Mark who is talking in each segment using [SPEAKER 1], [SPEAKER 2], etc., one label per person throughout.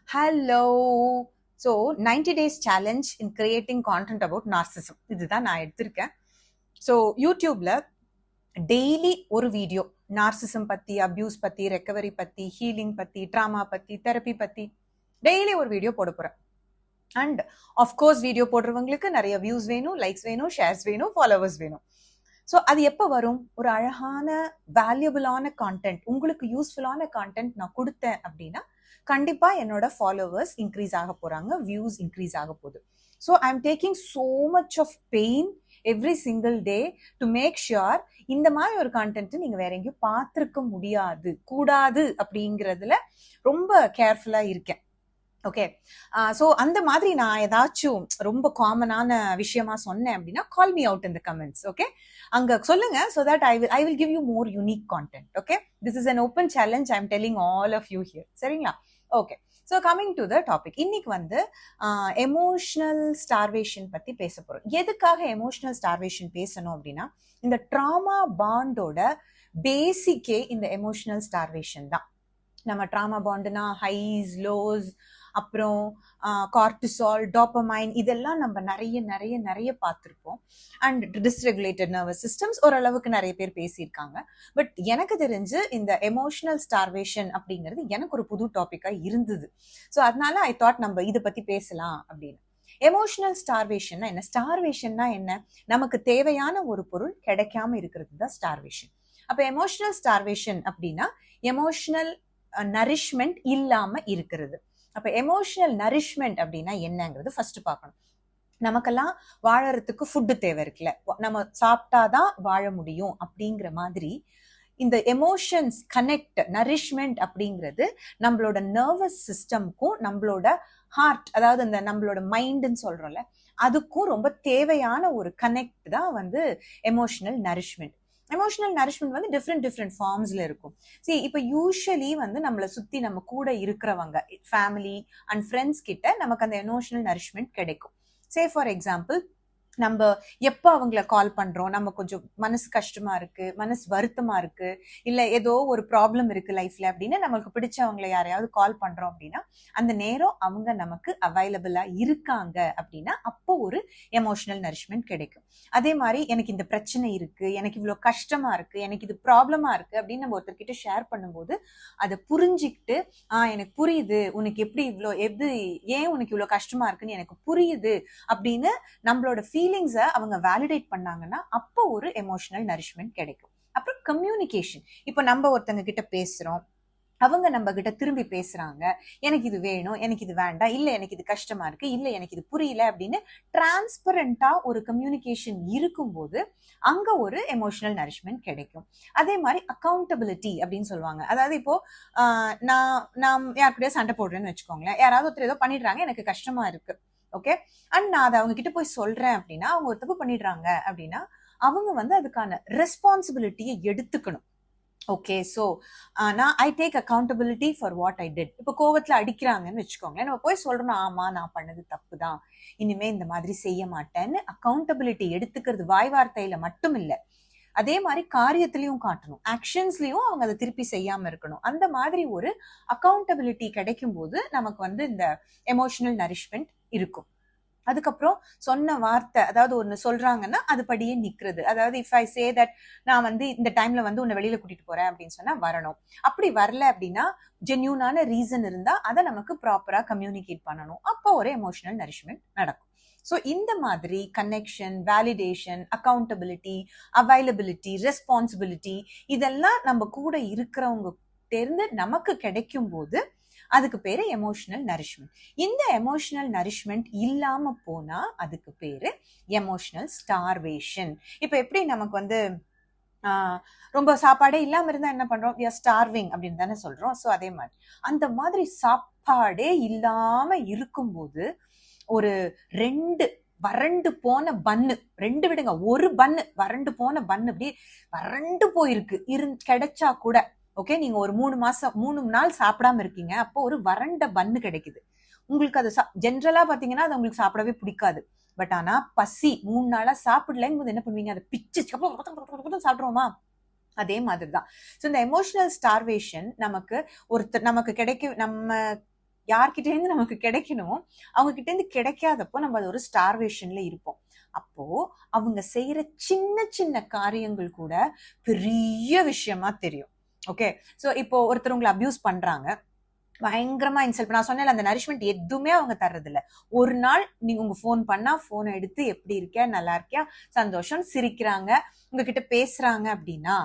[SPEAKER 1] Hello. So 90 days challenge in creating content about narcissism இதுதான் நான் எடுத்திருக்கேன். ஸோ யூடியூப்ல டெய்லி ஒரு வீடியோ நார்சிசம் பத்தி, அபியூஸ் பத்தி, ரெக்கவரி பத்தி, ஹீலிங் பத்தி, ட்ராமா பத்தி, தெரப்பி பத்தி டெய்லி ஒரு வீடியோ போட போறேன். அண்ட் ஆஃப்கோர்ஸ் வீடியோ போடுறவங்களுக்கு நிறைய வியூஸ் வேணும், லைக்ஸ் வேணும், ஷேர்ஸ் வேணும், ஃபாலோவர்ஸ் வேணும். ஸோ அது எப்போ வரும்? ஒரு அழகான வேல்யூபிளான கான்டென்ட், உங்களுக்கு யூஸ்ஃபுல்லான கான்டென்ட் நான் கொடுத்தேன் அப்படின்னா கண்டிப்பா என்னோட ஃபாலோவர்ஸ் இன்க்ரீஸ் ஆக போறாங்க, வியூஸ் இன்க்ரீஸ் ஆக போகுது. So I am taking so much of pain every single day to make sure இந்த மாதிரி ஒரு கான்டென்ட் நீங்க வேற எங்கேயும் பார்த்துருக்க முடியாது, கூடாது அப்படிங்கிறதுல ரொம்ப கேர்ஃபுல்லா இருக்கேன். ஓகே, ஸோ அந்த மாதிரி நான் ஏதாச்சும் ரொம்ப காமனான விஷயமா சொன்னேன் அப்படின்னா call me out in the comments. Okay, அங்க சொல்லுங்க. So that I will give you more unique content. Okay, this is an open challenge. I am telling all of you here. சரிங்களா? Okay, so coming to the topic. இன்னைக்கு வந்து emotional starvation பத்தி பேச போறோம். எதுக்காக emotional starvation பேசணும் அப்படின்னா, இந்த ட்ராமா பாண்டோட பேசிக்கே இந்த எமோஷனல் ஸ்டார்வேஷன் தான். நம்ம ட்ராமா பாண்டுனா ஹைஸ், லோஸ், அப்புறம் கார்டிசால், டோபமைன், இதெல்லாம் நம்ம நிறைய நிறைய நிறைய பார்த்துருப்போம். அண்ட் டிஸ்ரெகுலேட்டட் நர்வஸ் சிஸ்டம்ஸ் ஓரளவுக்கு நிறைய பேர் பேசியிருக்காங்க. பட் எனக்கு தெரிஞ்சு இந்த எமோஷனல் ஸ்டார்வேஷன் அப்படிங்கிறது எனக்கு ஒரு புது டாபிக்கா இருந்தது. ஸோ அதனால ஐ தாட் நம்ம இதை பத்தி பேசலாம் அப்படின்னு. எமோஷனல் ஸ்டார்வேஷன்னா என்ன? ஸ்டார்வேஷன்னா என்ன? நமக்கு தேவையான ஒரு பொருள் கிடைக்காம இருக்கிறது தான் ஸ்டார்வேஷன். அப்ப எமோஷனல் ஸ்டார்வேஷன் அப்படின்னா எமோஷனல் நரிஷ்மெண்ட் இல்லாம இருக்கிறது. அப்ப எமோஷனல் நரிஷ்மெண்ட் அப்படின்னா என்னங்கிறது ஃபர்ஸ்ட் பார்க்கணும். நமக்கெல்லாம் வாழறதுக்கு ஃபுட்டு தேவை இருக்குல்ல, நம்ம சாப்பிட்டாதான் வாழ முடியும் அப்படிங்கிற மாதிரி இந்த எமோஷன்ஸ் கனெக்ட், நரிஷ்மெண்ட் அப்படிங்கிறது நம்மளோட நர்வஸ் சிஸ்டம்க்கும் நம்மளோட ஹார்ட், அதாவது இந்த நம்மளோட மைண்டுன்னு சொல்றோம்ல, அதுக்கும் ரொம்ப தேவையான ஒரு கனெக்ட் தான் வந்து எமோஷனல் நரிஷ்மெண்ட். எமோஷனல் நரிஷ்மெண்ட் வந்து டிஃப்ரெண்ட் ஃபார்ம்ஸ்ல இருக்கும். சரி, இப்போ யூஸ்வலி வந்து நம்மளை சுத்தி நம்ம கூட இருக்கிறவங்க, ஃபேமிலி அண்ட் ஃப்ரெண்ட்ஸ் கிட்ட நமக்கு அந்த எமோஷனல் நரிஷ்மெண்ட் கிடைக்கும். சே ஃபார் எக்ஸாம்பிள், நம்ம எப்போ அவங்கள கால் பண்றோம், நம்ம கொஞ்சம் மனசு கஷ்டமா இருக்கு, மனசு வருத்தமா இருக்கு, இல்ல ஏதோ ஒரு ப்ராப்ளம் இருக்கு லைஃப்ல அப்படின்னு நமக்கு பிடிச்சவங்களை யாரையாவது கால் பண்றோம் அப்படின்னா அந்த நேரம் அவங்க நமக்கு அவைலபிளா இருக்காங்க அப்படின்னா அப்போ ஒரு எமோஷனல் நரிஷ்மெண்ட் கிடைக்கும். அதே மாதிரி எனக்கு இந்த பிரச்சனை இருக்கு, எனக்கு இவ்வளவு கஷ்டமா இருக்கு, எனக்கு இது ப்ராப்ளமா இருக்கு அப்படின்னு நம்ம ஒருத்தர்கிட்ட ஷேர் பண்ணும்போது அதை புரிஞ்சுக்கிட்டு, எனக்கு புரியுது, உனக்கு எப்படி இவ்வளோ ஏன் உனக்கு இவ்வளவு கஷ்டமா இருக்குன்னு எனக்கு புரியுது அப்படின்னு நம்மளோட ஃபீலிங்ஸை அவங்க வேலிடேட் பண்ணாங்கன்னா அப்போ ஒரு எமோஷனல் நரிஷ்மெண்ட் கிடைக்கும். அப்புறம் கம்யூனிகேஷன். இப்போ நம்ம ஒருத்தங்க கிட்ட பேசுறோம், அவங்க நம்ம கிட்ட திரும்பி பேசுறாங்க, எனக்கு இது வேணும், எனக்கு இது வேண்டாம், இல்ல எனக்கு இது கஷ்டமா இருக்கு, இல்ல எனக்கு இது புரியல அப்படின்னு டிரான்ஸ்பரண்டா ஒரு கம்யூனிகேஷன் இருக்கும்போது அங்க ஒரு எமோஷனல் நரிஷ்மெண்ட் கிடைக்கும். அதே மாதிரி அக்கௌண்டபிலிட்டி அப்படின்னு சொல்லுவாங்க. அதாவது இப்போ நான் யாருக்கிட்டே சண்டை போடுறேன்னு வச்சுக்கோங்களேன், யாராவது ஒருத்தர் ஏதோ பண்ணிடுறாங்க, எனக்கு கஷ்டமா இருக்கு, ஓகே, அண்ட் நான் அதை அவங்க கிட்ட போய் சொல்றேன் அப்படின்னா அவங்க ஒரு தப்பு பண்ணிடுறாங்க அப்படின்னா அவங்க வந்து அதுக்கான ரெஸ்பான்சிபிலிட்டியை எடுத்துக்கணும். ஓகே, ஸோ நான் I take accountability for what I did. இப்போ கோவத்தில் அடிக்கிறாங்கன்னு வச்சுக்கோங்களேன், நம்ம போய் சொல்றோம், ஆமா நான் பண்ணது தப்பு தான், இனிமே இந்த மாதிரி செய்ய மாட்டேன்னு அக்கௌண்டபிலிட்டி எடுத்துக்கிறது வாய் வார்த்தையில மட்டும் இல்லை, அதே மாதிரி காரியத்திலையும் காட்டணும், ஆக்ஷன்ஸ்லயும் அவங்க அதை திருப்பி செய்யாம இருக்கணும். அந்த மாதிரி ஒரு அக்கௌண்டபிலிட்டி கிடைக்கும் போது நமக்கு வந்து இந்த எமோஷனல் நரிஷ்மெண்ட் இருக்கும். அதுக்கப்புறம் சொன்ன வார்த்தை, அதாவது ஒன்னு சொல்றாங்கன்னா அது படியே நிக்கிறது. அதாவது இஃப் ஐ சே தட் நான் வந்து இந்த டைம்ல வந்து உன்னை வெளியில கூட்டிட்டு போறேன் அப்படின்னு சொன்னா வரணும். அப்படி வரல அப்படின்னா ஜென்யூனான ரீசன் இருந்தா அதை நமக்கு ப்ராப்பரா கம்யூனிகேட் பண்ணணும். அப்போ ஒரு எமோஷனல் நரிஷ்மெண்ட் நடக்கும். ஸோ இந்த மாதிரி connection, validation, accountability, availability, responsibility இதெல்லாம் நம்ம கூட இருக்கிறவங்க தெரிந்து நமக்கு கிடைக்கும் போது அதுக்கு பேரு எமோஷனல் நரிஷ்மெண்ட். இந்த எமோஷனல் நரிஷ்மெண்ட் இல்லாம போனா அதுக்கு பேரு எமோஷனல் ஸ்டார்வேஷன். இப்ப எப்படி நமக்கு வந்து ரொம்ப சாப்பாடே இல்லாம இருந்தா என்ன பண்றோம்? we are starving அப்படின்னு தானே சொல்றோம். ஸோ அதே மாதிரி அந்த மாதிரி சாப்பாடே இல்லாம இருக்கும்போது ஒரு 2 வறண்டு போன பன்னு, 2 விடுங்க, ஒரு பன்னு, வறண்டு போன பன்னு அப்படியே வறண்டு போயிருக்கு கிடைச்சா கூட, ஓகே, நீங்க ஒரு 3 நாள் சாப்பிடாம இருக்கீங்க, அப்போ ஒரு வறண்ட பன்னு கிடைக்குது உங்களுக்கு. அது ஜென்ரலா பாத்தீங்கன்னா அது உங்களுக்கு சாப்பிடவே பிடிக்காது. பட் ஆனா பசி 3 நாளா சாப்பிடலங்கும் போது என்ன பண்ணுவீங்க? அதை பிச்சு சாப்பிடுவோமா? அதே மாதிரிதான். ஸோ இந்த எமோஷனல் ஸ்டார்வேஷன் நமக்கு கிடைக்க, நம்ம யார்கிட்ட இருந்து நமக்கு கிடைக்கணுமோ அவங்க கிட்ட இருந்து கிடைக்காதப்போ நம்ம அது ஒரு ஸ்டார்வேஷன்ல இருப்போம். அப்போ அவங்க செய்யற சின்ன சின்ன காரியங்கள் கூட பெரிய விஷயமா தெரியும். ஓகே, சோ இப்போ ஒருத்தர் உங்களை அபியூஸ் பண்றாங்க, பயங்கரமா இன்சல்ட். நான் சொன்னேன் அந்த நரிஷ்மெண்ட் எதுவுமே அவங்க தர்றது இல்ல. ஒரு நாள் நீங்க உங்க போன் பண்ணா போனை எடுத்து எப்படி இருக்கியா, நல்லா இருக்கியா, சந்தோஷம், சிரிக்கிறாங்க, உங்ககிட்ட பேசுறாங்க அப்படின்னா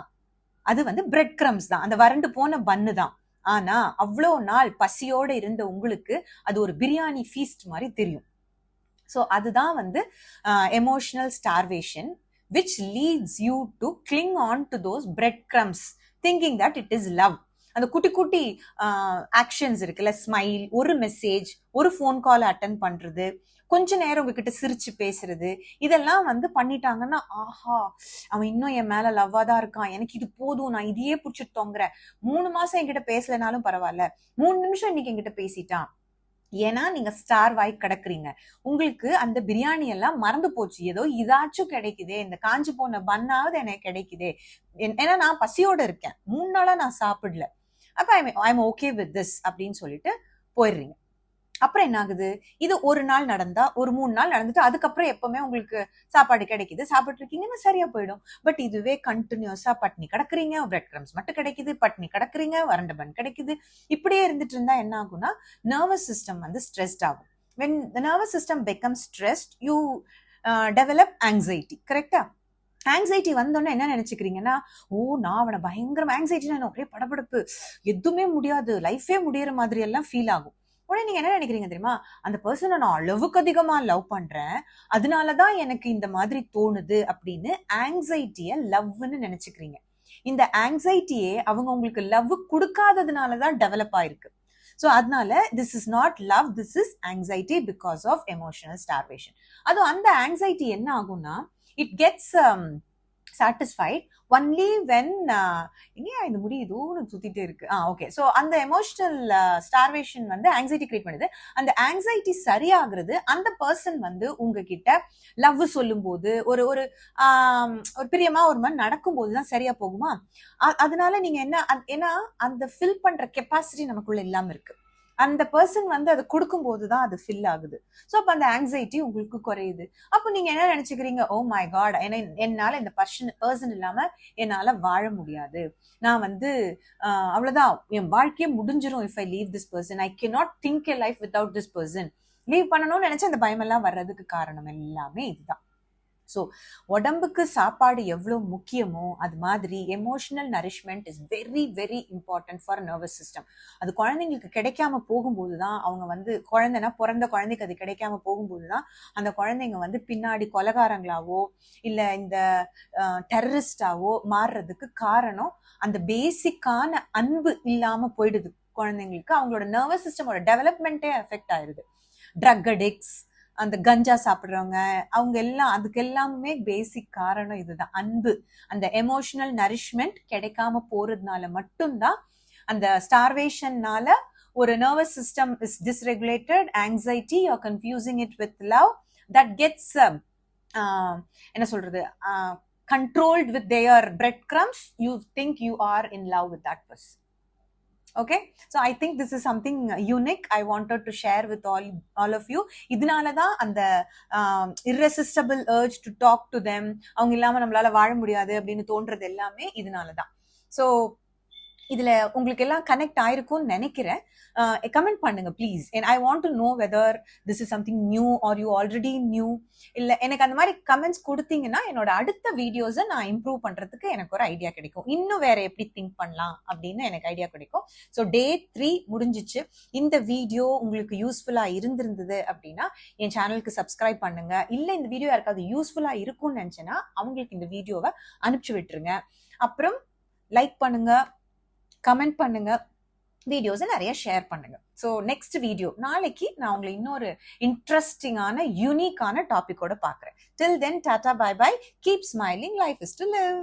[SPEAKER 1] அது வந்து பிரெட் கிரம்ஸ் தான், அந்த வறண்டு போன பன்னு தான். ஆனா அவ்வளோ நாள் பசியோட இருந்த உங்களுக்கு அது ஒரு பிரியாணி ஃபீஸ்ட் மாதிரி தெரியும். ஸோ அதுதான் வந்து emotional starvation which leads you to cling on to those breadcrumbs thinking that it is love. அந்த குட்டி குட்டி ஆக்ஷன்ஸ் இருக்குல்ல, ஸ்மைல், ஒரு மெசேஜ், ஒரு ஃபோன் கால் அட்டன் பண்றது, கொஞ்ச நேரம் உங்ககிட்ட சிரிச்சு பேசுறது, இதெல்லாம் வந்து பண்ணிட்டாங்கன்னா ஆஹா அவன் இன்னும் என் மேல லவ்வா தான் இருக்கான், எனக்கு இது போதும், நான் இதையே புடிச்சிட்டு தொங்குறேன், 3 மாசம் என்கிட்ட பேசலனாலும் பரவாயில்ல, 3 நிமிஷம் இன்னைக்கு என்கிட்ட பேசிட்டான். ஏன்னா நீங்க ஸ்டார் வாய் கிடக்குறீங்க, உங்களுக்கு அந்த பிரியாணி எல்லாம் மறந்து போச்சு, ஏதோ இதாச்சும் கிடைக்குதே, இந்த காஞ்சி போன பண்ணாவது எனக்கு கிடைக்குதே, ஏன்னா நான் பசியோட இருக்கேன், 3 நாளா நான் சாப்பிடல, அப்ப ஐம் ஓகே வித் திஸ் அப்படின்னு சொல்லிட்டு போயிடுறீங்க. அப்புறம் என்ன ஆகுது, இது ஒரு நாள் நடந்தா, ஒரு 3 நாள் நடந்துட்டு அதுக்கப்புறம் எப்பவுமே உங்களுக்கு சாப்பாடு கிடைக்குது, சாப்பிட்டு இருக்கீங்கன்னா சரியா போயிடும். பட் இதுவே கண்டினியூஸா பட்னி கிடக்குறீங்க, பிரெட் கிரம்ஸ் மட்டும் கிடைக்குது, பட்னி கிடக்குறீங்க, வறண்ட பன் கிடைக்குது, இப்படியே இருந்துட்டு இருந்தா என்ன ஆகும்னா நர்வஸ் சிஸ்டம் வந்து ஸ்ட்ரெஸ்ட் ஆகும். when the nervous system becomes stressed you develop anxiety. கரெக்டா? ஆங்ஸைட்டி வந்தோன்னா என்ன நினைச்சுக்கிறீங்கன்னா, நான் அவனை பயங்கரம் ஆங்ஸைட்டினா ஒரே படபடப்பு, எதுவுமே முடியாது, லைஃபே முடியற மாதிரி எல்லாம் ஃபீல் ஆகும். உடனே நீங்க என்ன நினைக்கிறீங்க தெரியுமா, அந்த பர்சனை நான் அளவுக்கு அதிகமா லவ் பண்றேன், அதனாலதான் எனக்கு இந்த மாதிரி தோணுது அப்படின்னு ஆங்ஸைட்டிய லவ்னு நினைச்சுக்கிறீங்க. இந்த ஆங்ஸைட்டியே அவங்க உங்களுக்கு லவ் கொடுக்காததுனாலதான் டெவலப் ஆயிருக்கு. ஸோ அதனால this is not love, this is anxiety because of emotional starvation. அதுவும் அந்த ஆங்ஸைட்டி என்ன ஆகும்னா it gets satisfied only when இந்த முடி இதோடு சுத்திட்டே இருக்கு. ஓகே, ஸோ அந்த எமோஷனல் ஸ்டார்வேஷன் வந்து ஆங்ஸைட்டி கிரியேட் பண்ணுது. அந்த ஆங்ஸைட்டி சரியாகிறது அந்த பர்சன் வந்து உங்ககிட்ட லவ் சொல்லும் போது, ஒரு ஒரு பிரியமா ஒரு மாதிரி நடக்கும் போதுதான் சரியா போகுமா. அதனால நீங்க என்ன, ஏன்னா அந்த ஃபில் பண்ற கெப்பாசிட்டி நமக்குள்ள இல்லாம இருக்கு, அந்த பர்சன் வந்து அதை கொடுக்கும் போதுதான் அது ஃபில் ஆகுது. ஸோ அப்ப அந்த ஆங்ஸைட்டி உங்களுக்கு குறையுது. அப்போ நீங்க என்ன நினைச்சுக்கிறீங்க, ஓ மை காட், என்னால இந்த பர்சன் இல்லாம என்னால வாழ முடியாது, நான் வந்து அவ்வளவுதான், என் வாழ்க்கையே முடிஞ்சிரும் if I leave this person, I cannot think a life without this person. Leave பண்ணணும்னு நினைச்சா அந்த பயமெல்லாம் வர்றதுக்கு காரணம் எல்லாமே இதுதான். ஸோ உடம்புக்கு சாப்பாடு எவ்வளோ முக்கியமோ அது மாதிரி emotional nourishment is very very important for nervous system. அது குழந்தைங்களுக்கு கிடைக்காம போகும்போது தான் அவங்க வந்து, குழந்தைனா பிறந்த குழந்தைக்கு அது கிடைக்காம போகும்போது தான் அந்த குழந்தைங்க வந்து பின்னாடி கொலைகாரங்களாவோ இல்லை இந்த டெரரிஸ்டாவோ மாறுறதுக்கு காரணம் அந்த பேசிக்கான அன்பு இல்லாம போயிடுது குழந்தைங்களுக்கு. அவங்களோட நர்வஸ் சிஸ்டமோட டெவலப்மெண்ட்டே எஃபெக்ட் ஆயிருது. ட்ரக் அடிக்ட்ஸ், அந்த கஞ்சா சாப்பிடுறவங்க, அவங்க எல்லாம், அதுக்கு எல்லாமே பேசிக் காரணம் இதுதான், அன்பு. அந்த எமோஷனல் நரிஷ்மெண்ட் கிடைக்காம போறதுனால மட்டும்தான், அந்த ஸ்டார்வேஷன்னால ஒரு nervous system is dysregulated, anxiety, you are confusing it with love, that gets என்ன சொல்றது, controlled with their breadcrumbs. You think you are in love with that person. Okay, so I think this is something unique I wanted to share with all of you. இதனாலதான் அந்த irresistible urge to talk to them, அவங்க இல்லாம நம்மளால வாழ முடியாது அப்படின்னு தோன்றது எல்லாமே இதனாலதான். So இதுல உங்களுக்கு எல்லாம் கனெக்ட் ஆயிருக்கும்னு நினைக்கிறேன். கமெண்ட் பண்ணுங்க please, and I want to know whether this is something new or you already knew. இல்ல எனக்கு அந்த மாதிரி கமெண்ட்ஸ் கொடுத்தீங்கன்னா என்னோட அடுத்த வீடியோஸை நான் இம்ப்ரூவ் பண்றதுக்கு எனக்கு ஒரு ஐடியா கிடைக்கும், இன்னும் வேற எப்படி திங்க் பண்ணலாம் அப்படின்னு எனக்கு ஐடியா கிடைக்கும். ஸோ Day 3 முடிஞ்சிச்சு. இந்த வீடியோ உங்களுக்கு யூஸ்ஃபுல்லா இருந்திருந்தது அப்படின்னா என் சேனலுக்கு சப்ஸ்கிரைப் பண்ணுங்க. இல்ல இந்த வீடியோ யாருக்காவது யூஸ்ஃபுல்லா இருக்கும்னு நினைச்சேன்னா அவங்களுக்கு இந்த வீடியோவை அனுப்பிச்சு விட்டுருங்க. அப்புறம் லைக் பண்ணுங்க, கமெண்ட் பண்ணுங்க, வீடியோஸை நிறைய ஷேர் பண்ணுங்க. ஸோ நெக்ஸ்ட் வீடியோ நாளைக்கு நான் உங்களை இன்னொரு இன்ட்ரெஸ்டிங்கான யூனிக்கான டாபிக்கோட பார்க்குறேன். Till then tata, bye bye, keep smiling, life is to live.